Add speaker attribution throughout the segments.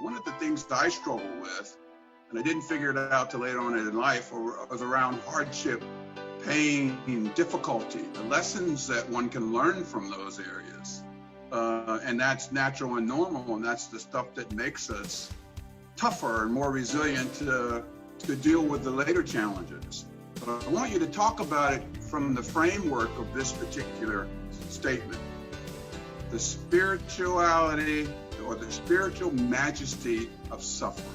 Speaker 1: one of the things that I struggle with, and I didn't figure it out till later on in life, was around hardship, pain, difficulty, the lessons that one can learn from those areas. And that's natural and normal, and that's the stuff that makes us tougher and more resilient to deal with the later challenges. But I want you to talk about it from the framework of this particular statement. The spirituality or the spiritual majesty of suffering.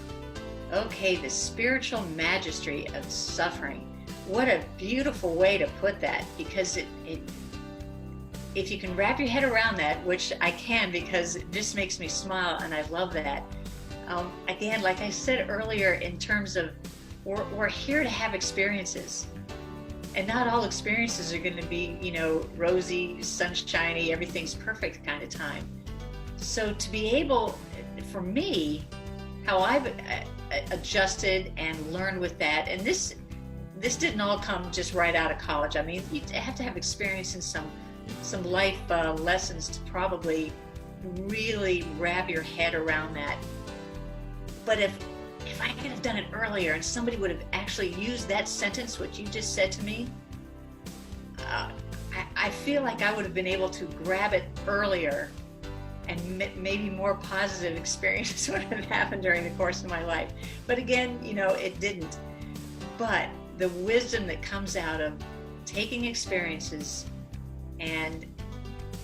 Speaker 2: Okay, the spiritual majesty of suffering. What a beautiful way to put that, because if you can wrap your head around that, which I can because it just makes me smile and I love that. Again, like I said earlier, in terms of we're here to have experiences. And not all experiences are going to be, rosy, sunshiny, everything's perfect kind of time. So to be able, for me, how I've adjusted and learned with that, and this didn't all come just right out of college. I mean, you have to have experience in some life lessons to probably really wrap your head around that. But if I could have done it earlier and somebody would have actually used that sentence, what you just said to me, I feel like I would have been able to grab it earlier, and maybe more positive experiences would have happened during the course of my life. But again, it didn't. But the wisdom that comes out of taking experiences, and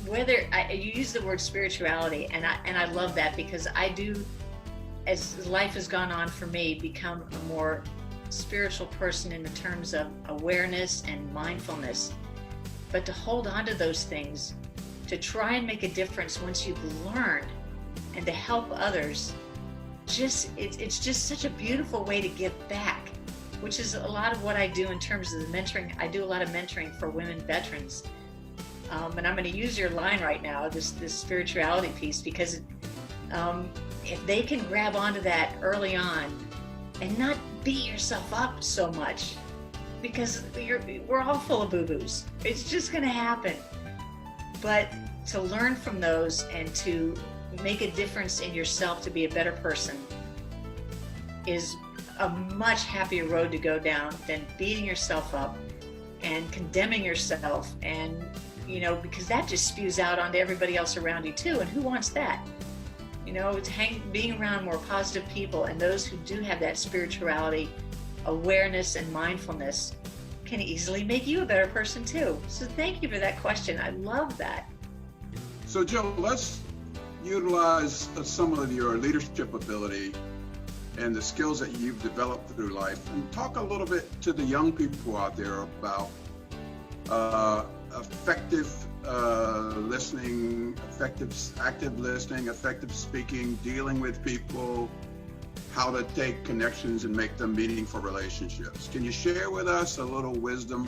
Speaker 2: whether you use the word spirituality, and I love that, because I do, as life has gone on for me, become a more spiritual person in the terms of awareness and mindfulness. But to hold on to those things, to try and make a difference once you've learned, and to help others, it's just such a beautiful way to give back, which is a lot of what I do in terms of the mentoring. I do a lot of mentoring for women veterans. And I'm going to use your line right now, this spirituality piece, because if they can grab onto that early on and not beat yourself up so much, because we're all full of boo-boos. It's just going to happen. But to learn from those and to make a difference in yourself to be a better person is a much happier road to go down than beating yourself up and condemning yourself, and because that just spews out onto everybody else around you too, and who wants that? Being around more positive people and those who do have that spirituality, awareness, and mindfulness can easily make you a better person too. So thank you for that question. I love that.
Speaker 1: So Jill, let's utilize some of your leadership ability and the skills that you've developed through life, and talk a little bit to the young people out there about effective listening, active listening, effective speaking, dealing with people, how to take connections and make them meaningful relationships. Can you share with us a little wisdom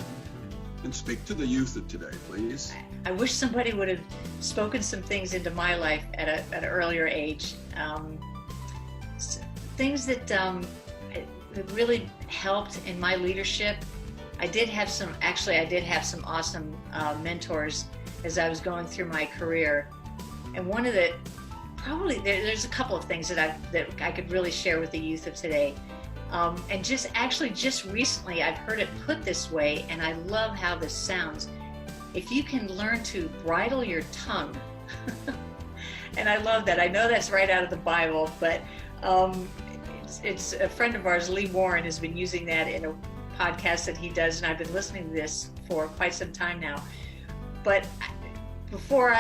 Speaker 1: and speak to the youth of today, please?
Speaker 2: I wish somebody would have spoken some things into my life at an earlier age. Things that really helped in my leadership. I did have some awesome mentors as I was going through my career. And one of the, there's a couple of things that I could really share with the youth of today. And just recently I've heard it put this way, and I love how this sounds. If you can learn to bridle your tongue, and I love that. I know that's right out of the Bible, but it's a friend of ours, Lee Warren, has been using that in a podcast that he does, and I've been listening to this for quite some time now. But before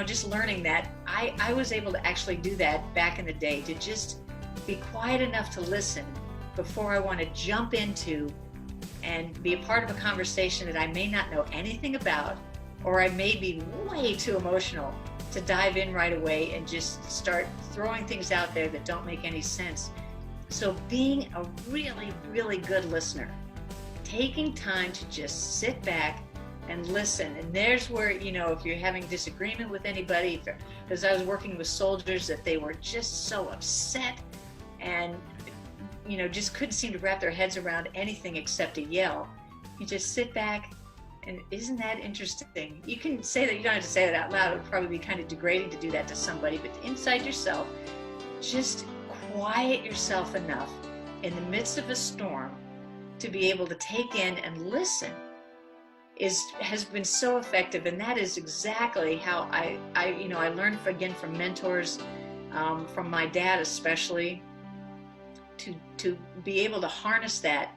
Speaker 2: just learning that, I was able to actually do that back in the day, to just be quiet enough to listen before I want to jump into and be a part of a conversation that I may not know anything about, or I may be way too emotional to dive in right away and just start throwing things out there that don't make any sense. So being a really, really good listener, taking time to just sit back and listen. And there's where, if you're having disagreement with anybody, because I was working with soldiers that they were just so upset and, just couldn't seem to wrap their heads around anything except to yell. You just sit back, and isn't that interesting? You can say that, you don't have to say that out loud. It would probably be kind of degrading to do that to somebody, but inside yourself, just quiet yourself enough in the midst of a storm to be able to take in and listen has been so effective. And that is exactly how I learned again from mentors, from my dad especially, to be able to harness that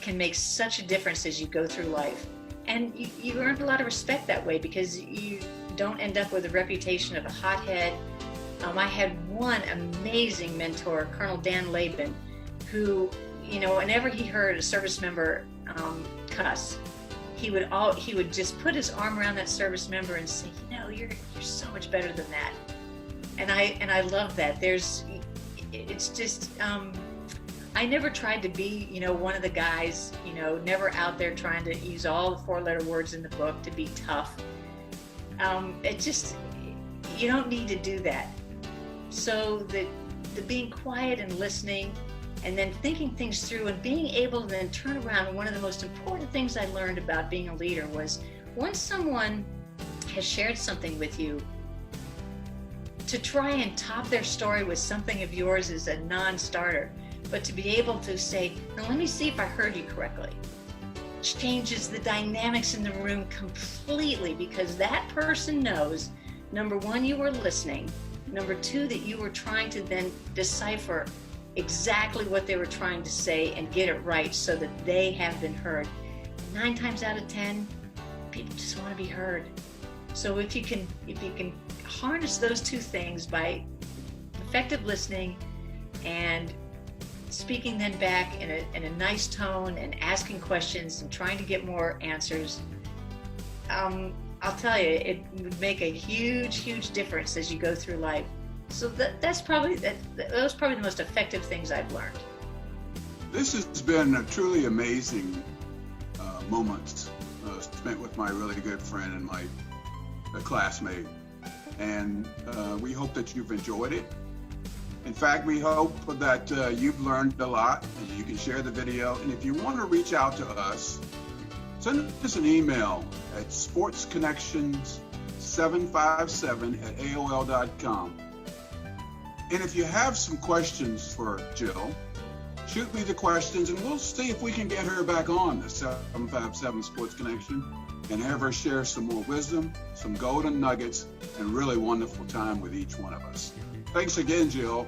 Speaker 2: can make such a difference as you go through life. And you earn a lot of respect that way, because you don't end up with a reputation of a hothead. I had one amazing mentor, Colonel Dan Laban, who, whenever he heard a service member cuss, he would just put his arm around that service member and say, you're so much better than that. And I love that. It's just, I never tried to be, one of the guys, never out there trying to use all the 4-letter words in the book to be tough. You don't need to do that. So the being quiet and listening, and then thinking things through and being able to then turn around. And one of the most important things I learned about being a leader was, once someone has shared something with you, to try and top their story with something of yours is a non-starter. But to be able to say, now let me see if I heard you correctly, changes the dynamics in the room completely, because that person knows, number one, you were listening. Number two, that you were trying to then decipher exactly what they were trying to say and get it right so that they have been heard. 9 times out of 10, people just want to be heard. So if you can harness those two things by effective listening and speaking then back in a nice tone and asking questions and trying to get more answers, I'll tell you, it would make a huge difference as you go through life. So those are probably the most effective things I've learned.
Speaker 1: This has been a truly amazing moments spent with my really good friend and my classmate. And we hope that you've enjoyed it. In fact, we hope that you've learned a lot, and you can share the video. And if you want to reach out to us, send us an email at sportsconnections757@aol.com. And if you have some questions for Jill, shoot me the questions, and we'll see if we can get her back on the 757 Sports Connection and have her share some more wisdom, some golden nuggets, and really wonderful time with each one of us. Thanks again, Jill.